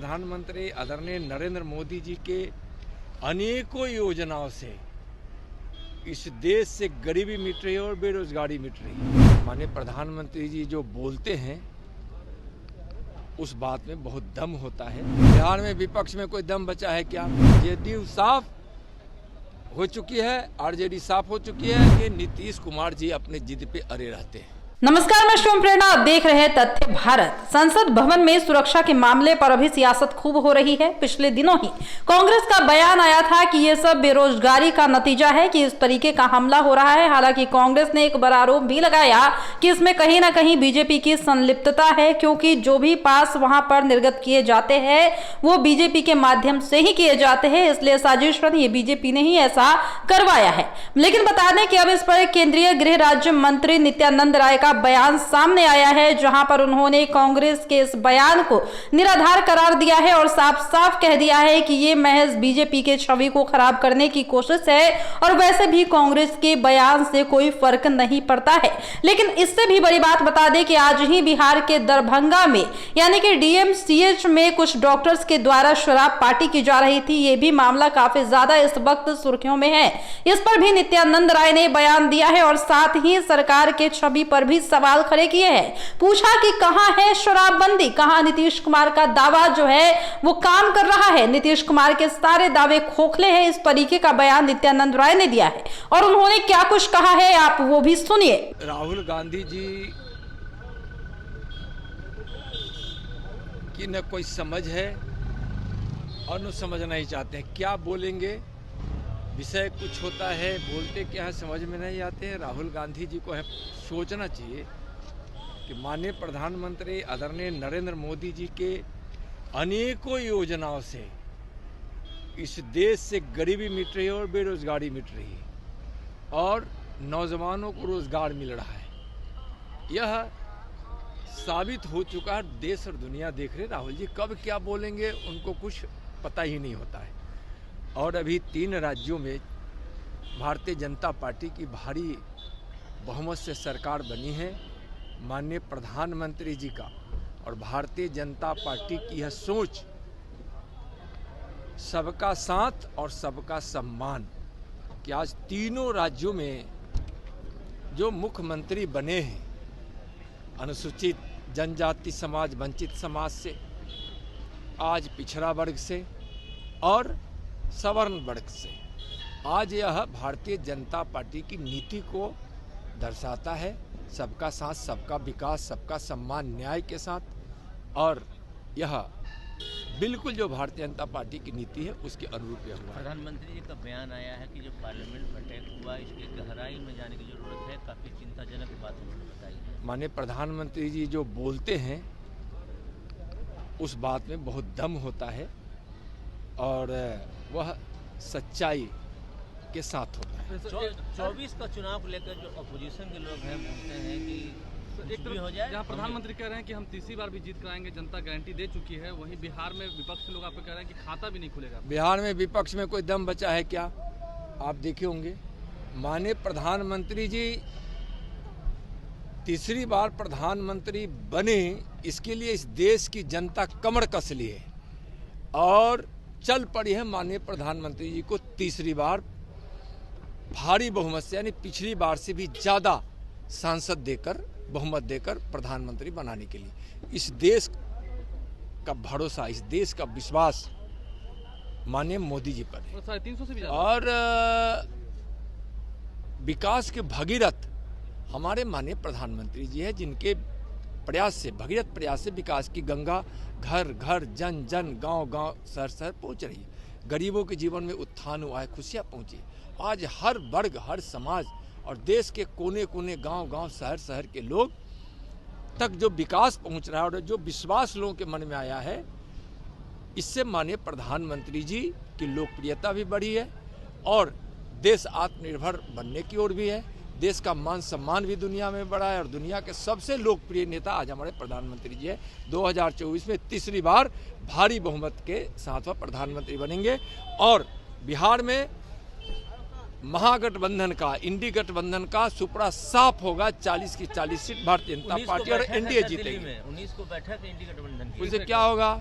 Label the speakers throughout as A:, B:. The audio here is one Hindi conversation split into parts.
A: प्रधानमंत्री आदरणीय नरेंद्र मोदी जी के अनेकों योजनाओं से इस देश से गरीबी मिट रही है और बेरोजगारी मिट रही है। माननीय प्रधानमंत्री जी जो बोलते हैं उस बात में बहुत दम होता है। बिहार में विपक्ष में कोई दम बचा है क्या? जेडीयू साफ हो चुकी है, आरजेडी साफ हो चुकी है कि नीतीश कुमार जी अपने जिद पे अड़े रहते हैं।
B: नमस्कार, मैं शिवम प्रेरणा, आप देख रहे हैं तथ्य भारत। संसद भवन में सुरक्षा के मामले पर अभी सियासत खूब हो रही है। पिछले दिनों ही कांग्रेस का बयान आया था कि ये सब बेरोजगारी का नतीजा है कि इस तरीके का हमला हो रहा है। हालांकि कांग्रेस ने एक बड़ा आरोप भी लगाया कि इसमें कहीं ना कहीं बीजेपी की संलिप्तता है, क्योंकि जो भी पास वहां पर निर्गत किए जाते हैं वो बीजेपी के माध्यम से ही किए जाते हैं, इसलिए साजिश ये बीजेपी ने ही ऐसा करवाया है। लेकिन बता दें कि अब इस पर केंद्रीय गृह राज्य मंत्री नित्यानंद राय का बयान सामने आया है, जहां पर उन्होंने कांग्रेस के इस बयान को निराधार करार दिया है और साफ साफ कह दिया है कि ये महज बीजेपी के छवि को खराब करने की कोशिश है और वैसे भी कांग्रेस के बयान से कोई फर्क नहीं पड़ता है। लेकिन इससे भी बड़ी बात बता दें कि आज ही बिहार के दरभंगा में यानी कि डीएमसीएच में कुछ डॉक्टर्स के द्वारा शराब पार्टी की जा रही थी। ये भी मामला काफी ज्यादा इस वक्त सुर्खियों में है। इस पर भी नित्यानंद राय ने बयान दिया है और साथ ही सरकार के छवि पर भी सवाल खड़े किए हैं। पूछा कि कहां है शराबबंदी, कहां नीतीश कुमार का दावा जो है वो काम कर रहा है। नीतीश कुमार के सारे दावे खोखले हैं। इस तरीके का बयान नित्यानंद राय ने दिया है और उन्होंने क्या कुछ कहा है आप वो भी सुनिए।
A: राहुल गांधी जी की न कोई समझ है और न समझना ही चाहते हैं। क्या बोलेंगे, विषय कुछ होता है, बोलते क्या है समझ में नहीं आते हैं। राहुल गांधी जी को है सोचना चाहिए कि माननीय प्रधानमंत्री आदरणीय नरेंद्र मोदी जी के अनेकों योजनाओं से इस देश से गरीबी मिट रही है और बेरोजगारी मिट रही है और नौजवानों को रोजगार मिल रहा है। यह साबित हो चुका है, देश और दुनिया देख रहे। राहुल जी कब क्या बोलेंगे उनको कुछ पता ही नहीं होता है। और अभी 3 राज्यों में भारतीय जनता पार्टी की भारी बहुमत से सरकार बनी है। माननीय प्रधानमंत्री जी का और भारतीय जनता पार्टी की यह सोच सबका साथ और सबका सम्मान कि आज तीनों राज्यों में जो मुख्यमंत्री बने हैं अनुसूचित जनजाति समाज, वंचित समाज से, आज पिछड़ा वर्ग से और सवर्ण वर्ग से, आज यह भारतीय जनता पार्टी की नीति को दर्शाता है। सबका साथ, सबका विकास, सबका सम्मान, न्याय के साथ। और यह बिल्कुल जो भारतीय जनता पार्टी की नीति है उसके अनुरूप यह हुआ।
C: प्रधानमंत्री जी का बयान आया है कि जो पार्लियामेंट अटैक हुआ इसकी गहराई में जाने की जरूरत है, काफ़ी चिंताजनक बात उन्होंने बताई। माननीय
A: प्रधानमंत्री जी जो बोलते हैं उस बात में बहुत दम होता है और वह सच्चाई के साथ होता है।
C: 24 का चुनाव को लेकर जो अपोजिशन के लोग हैं बोलते हैं कि एक भी हो जाए।
D: जहाँ प्रधानमंत्री कह रहे हैं कि हम तीसरी बार भी जीत कराएंगे, जनता गारंटी दे चुकी है, वहीं बिहार में विपक्ष के लोग आपको कह रहे हैं कि खाता भी नहीं खुलेगा।
A: बिहार में विपक्ष में कोई दम बचा है क्या? आप देखे होंगे माननीय प्रधानमंत्री जी तीसरी बार प्रधानमंत्री बने, इसके लिए इस देश की जनता कमर कस ली है और चल पड़ी है माननीय प्रधानमंत्री जी को तीसरी बार भारी बहुमत से, यानी पिछली बार से भी ज़्यादा सांसद देकर, बहुमत देकर प्रधानमंत्री बनाने के लिए। इस देश का भरोसा, इस देश का विश्वास माननीय मोदी जी पर है
D: 350 से भी ज़्यादा।
A: और विकास के भगीरथ हमारे माननीय प्रधानमंत्री जी है, जिनके प्रयास से, भगीरथ प्रयास से विकास की गंगा घर घर, जन जन, गांव गांव, शहर शहर पहुंच रही है। गरीबों के जीवन में उत्थान हुआ है, खुशियां पहुंची। आज हर वर्ग, हर समाज और देश के कोने कोने, गांव गांव, शहर शहर के लोग तक जो विकास पहुंच रहा है और जो विश्वास लोगों के मन में आया है, इससे माननीय प्रधानमंत्री जी की लोकप्रियता भी बढ़ी है और देश आत्मनिर्भर बनने की ओर भी है। देश का मान सम्मान भी दुनिया में बढ़ा है और दुनिया के सबसे लोकप्रिय नेता आज हमारे प्रधानमंत्री जी है। 2024 में तीसरी बार भारी बहुमत के साथ वह प्रधानमंत्री बनेंगे और बिहार में महागठबंधन का, इंडी गठबंधन का सुपड़ा साफ होगा। 40 की 40 सीट भारतीय जनता पार्टी और एनडीए जीतेगी।
C: 19 को बैठक इंडी गठबंधन की।
A: उससे क्या होगा?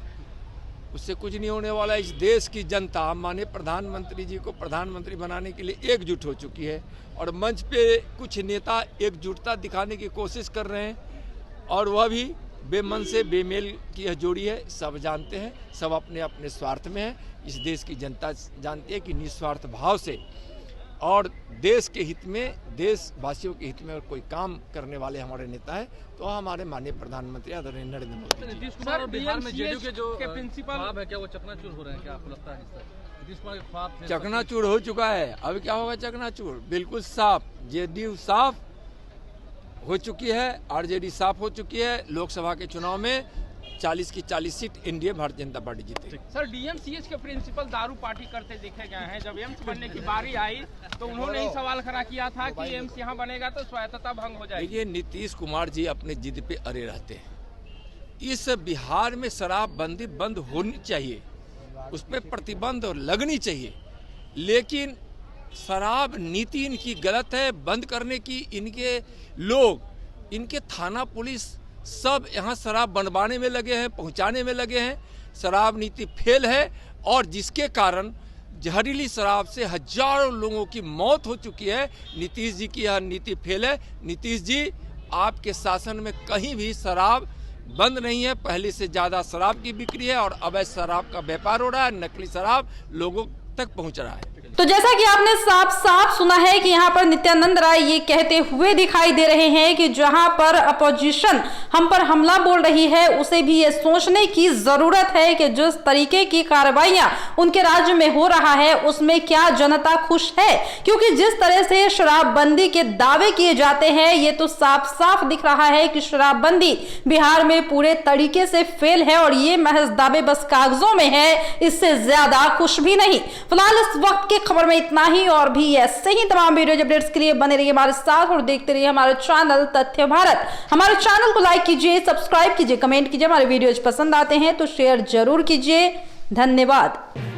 A: उससे कुछ नहीं होने वाला। इस देश की जनता माननीय प्रधानमंत्री जी को प्रधानमंत्री बनाने के लिए एकजुट हो चुकी है और मंच पे कुछ नेता एकजुटता दिखाने की कोशिश कर रहे हैं और वह भी बेमन से बेमेल की यह जोड़ी है। सब जानते हैं, सब अपने अपने स्वार्थ में है। इस देश की जनता जानती है कि निस्वार्थ भाव से और देश के हित में, देशवासियों के हित में और कोई काम करने वाले हमारे नेता है तो हमारे माननीय प्रधानमंत्री आदरणीय नरेंद्र मोदी जी।
D: नीतीश कुमार और बिहार में जेडीयू के जो प्रिंसिपल है, क्या वो चकनाचूर हो रहे हैं? क्या आपको लगता है नीतीश कुमार के ख्वाब
A: चकनाचूर हो चुका है? अब क्या होगा चकनाचूर? बिल्कुल साफ, जेडीयू साफ हो चुकी है, आरजेडी साफ हो चुकी है। लोकसभा के चुनाव में 40 की 40 seat NDA Bharatiya Janata party जीतेगी।
E: सर, डीएमसीएच के प्रिंसिपल दारू पार्टी करते देखे गए हैं। जब एम्स बनने की बारी आई तो उन्होंने ही सवाल खड़ा किया था कि एम्स यहाँ बनेगा तो स्वायत्तता भंग हो जाएगी।
A: देखिए, नीतीश कुमार जी अपने जिद पे अड़े रहते हैं। इस बिहार में शराबबंदी बंद होनी चाहिए, उस पर प्रतिबंध लगनी चाहिए, लेकिन शराब नीति इनकी गलत है। बंद करने की इनके लोग, इनके थाना पुलिस सब यहाँ शराब बनवाने में लगे हैं, पहुँचाने में लगे हैं। शराब नीति फेल है और जिसके कारण जहरीली शराब से हजारों लोगों की मौत हो चुकी है। नीतीश जी की यह नीति फेल है। नीतीश जी, आपके शासन में कहीं भी शराब बंद नहीं है। पहले से ज़्यादा शराब की बिक्री है और अवैध शराब का व्यापार हो रहा है, नकली शराब लोगों तक पहुँच रहा है।
B: तो जैसा कि आपने साफ साफ सुना है कि यहाँ पर नित्यानंद राय ये कहते हुए दिखाई दे रहे हैं कि जहाँ पर अपोजिशन हम पर हमला बोल रही है, उसे भी ये सोचने की जरूरत है कि जिस तरीके की कार्रवाइयां उनके राज्य में हो रहा है उसमें क्या जनता खुश है। क्योंकि जिस तरह से शराबबंदी के दावे किए जाते हैं, ये तो साफ साफ दिख रहा है कि शराबबंदी बिहार में पूरे तरीके से फेल है और ये महज दावे बस कागजों में है, इससे ज्यादा कुछ भी नहीं। फिलहाल इस वक्त के खबर में इतना ही, और भी ऐसे ही तमाम वीडियो अपडेट्स के लिए बने रहिए हमारे साथ और देखते रहिए हमारे चैनल तथ्य भारत। हमारे चैनल को लाइक कीजिए, सब्सक्राइब कीजिए, कमेंट कीजिए। हमारे वीडियोज पसंद आते हैं तो शेयर जरूर कीजिए। धन्यवाद।